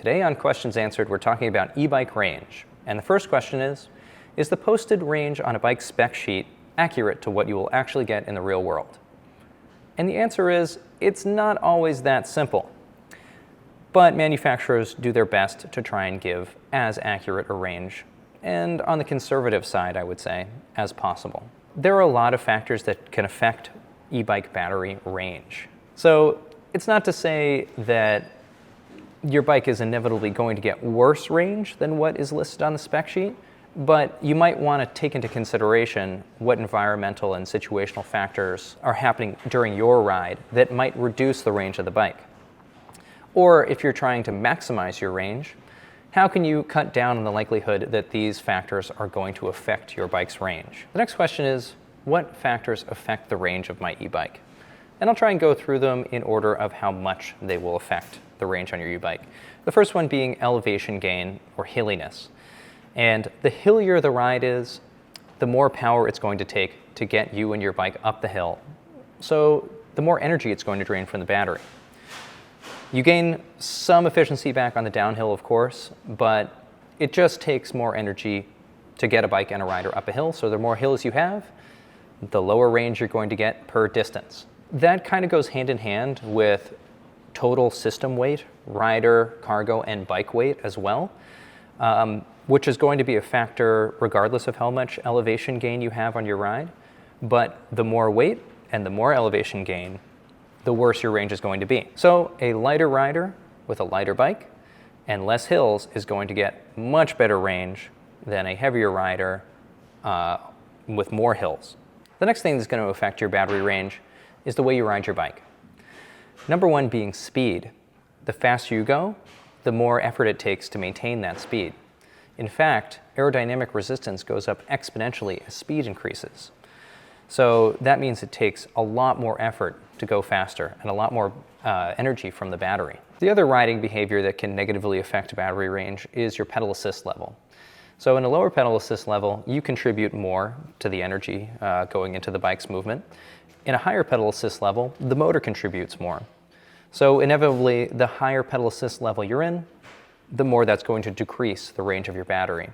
Today on Questions Answered, we're talking about e-bike range. And the first question is the posted range on a bike spec sheet accurate to what you will actually get in the real world? And the answer is, it's not always that simple. But manufacturers do their best to try and give as accurate a range, and on the conservative side, I would say, as possible. There are a lot of factors that can affect e-bike battery range. So it's not to say that your bike is inevitably going to get worse range than what is listed on the spec sheet, but you might want to take into consideration what environmental and situational factors are happening during your ride that might reduce the range of the bike. Or if you're trying to maximize your range, how can you cut down on the likelihood that these factors are going to affect your bike's range? The next question is, what factors affect the range of my e-bike? And I'll try and go through them in order of how much they will affect the range on your e-bike. The first one being elevation gain or hilliness. And the hillier the ride is, the more power it's going to take to get you and your bike up the hill. So the more energy it's going to drain from the battery. You gain some efficiency back on the downhill, of course, but it just takes more energy to get a bike and a rider up a hill. So the more hills you have, the lower range you're going to get per distance. That kind of goes hand in hand with total system weight, rider, cargo, and bike weight as well. Which is going to be a factor regardless of how much elevation gain you have on your ride. But the more weight and the more elevation gain, the worse your range is going to be. So a lighter rider with a lighter bike and less hills is going to get much better range than a heavier rider with more hills. The next thing that's going to affect your battery range is the way you ride your bike. Number one being speed. The faster you go, the more effort it takes to maintain that speed. In fact, aerodynamic resistance goes up exponentially as speed increases. So that means it takes a lot more effort to go faster and a lot more energy from the battery. The other riding behavior that can negatively affect battery range is your pedal assist level. So in a lower pedal assist level, you contribute more to the energy going into the bike's movement. In a higher pedal assist level, the motor contributes more. So inevitably, the higher pedal assist level you're in, the more that's going to decrease the range of your battery.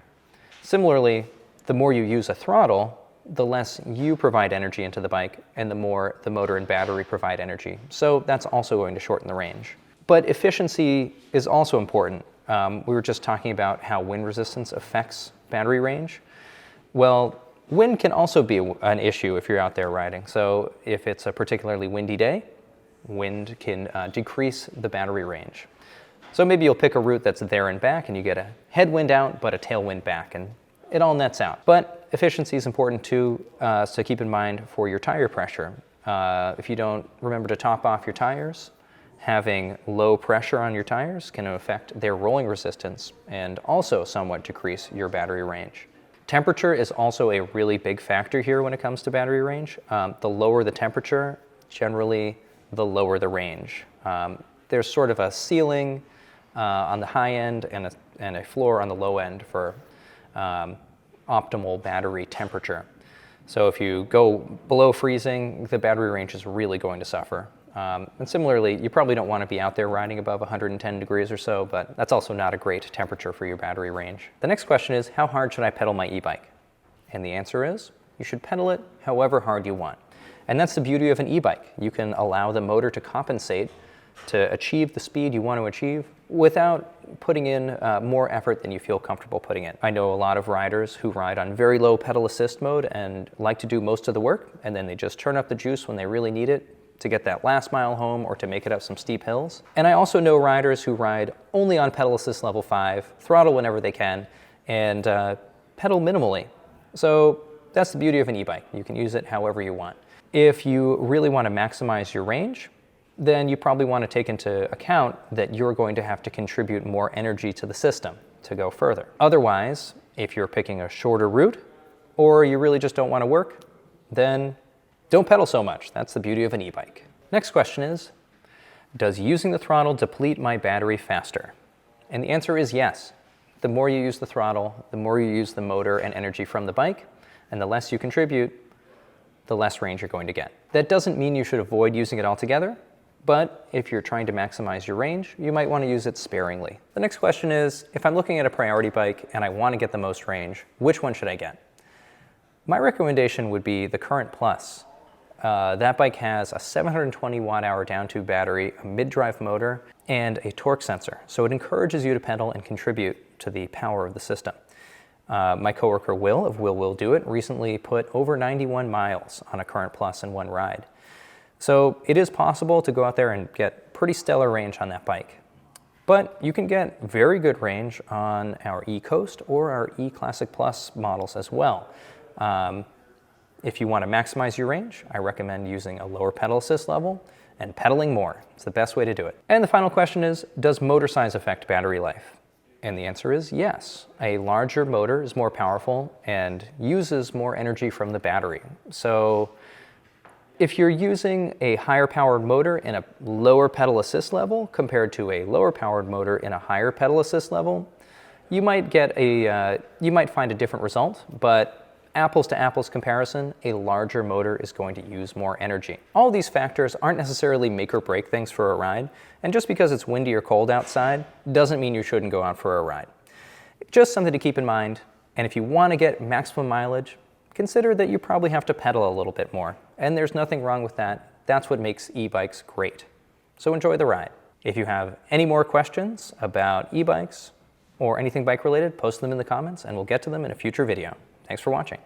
Similarly, the more you use a throttle, the less you provide energy into the bike and the more the motor and battery provide energy. So that's also going to shorten the range. But efficiency is also important. We were just talking about how wind resistance affects battery range. Well, wind can also be an issue if you're out there riding. So if it's a particularly windy day, wind can decrease the battery range. So maybe you'll pick a route that's there and back and you get a headwind out but a tailwind back, and it all nets out. But efficiency is important too, so keep in mind for your tire pressure. If you don't remember to top off your tires, having low pressure on your tires can affect their rolling resistance and also somewhat decrease your battery range. Temperature is also a really big factor here when it comes to battery range. The lower the temperature, generally the lower the range. There's sort of a ceiling on the high end and a floor on the low end for optimal battery temperature. So if you go below freezing, the battery range is really going to suffer. And similarly, you probably don't want to be out there riding above 110 degrees or so, but that's also not a great temperature for your battery range. The next question is, how hard should I pedal my e-bike? And the answer is, you should pedal it however hard you want. And that's the beauty of an e-bike. You can allow the motor to compensate to achieve the speed you want to achieve without putting in more effort than you feel comfortable putting in. I know a lot of riders who ride on very low pedal assist mode and like to do most of the work, and then they just turn up the juice when they really need it to get that last mile home or to make it up some steep hills. And I also know riders who ride only on pedal assist level 5, throttle whenever they can, and pedal minimally. So that's the beauty of an e-bike. You can use it however you want. If you really want to maximize your range, then you probably want to take into account that you're going to have to contribute more energy to the system to go further. Otherwise, if you're picking a shorter route, or you really just don't want to work, then don't pedal so much. That's the beauty of an e-bike. Next question is, does using the throttle deplete my battery faster? And the answer is yes. The more you use the throttle, the more you use the motor and energy from the bike, and the less you contribute, the less range you're going to get. That doesn't mean you should avoid using it altogether, but if you're trying to maximize your range, you might want to use it sparingly. The next question is, if I'm looking at a priority bike and I want to get the most range, which one should I get? My recommendation would be the Current Plus. That bike has a 720 watt-hour down-tube battery, a mid-drive motor, and a torque sensor, so it encourages you to pedal and contribute to the power of the system. My coworker Will of Will Do It recently put over 91 miles on a Current Plus in one ride. So it is possible to go out there and get pretty stellar range on that bike. But you can get very good range on our E-Coast or our E-Classic Plus models as well. If you want to maximize your range, I recommend using a lower pedal assist level and pedaling more. It's the best way to do it. And the final question is, does motor size affect battery life? And the answer is yes. A larger motor is more powerful and uses more energy from the battery. So if you're using a higher powered motor in a lower pedal assist level compared to a lower powered motor in a higher pedal assist level, you might find a different result, but apples to apples comparison, a larger motor is going to use more energy. All these factors aren't necessarily make or break things for a ride, and just because it's windy or cold outside doesn't mean you shouldn't go out for a ride. Just something to keep in mind, and if you want to get maximum mileage, consider that you probably have to pedal a little bit more, and there's nothing wrong with that. That's what makes e-bikes great. So enjoy the ride. If you have any more questions about e-bikes or anything bike related, post them in the comments and we'll get to them in a future video. Thanks for watching.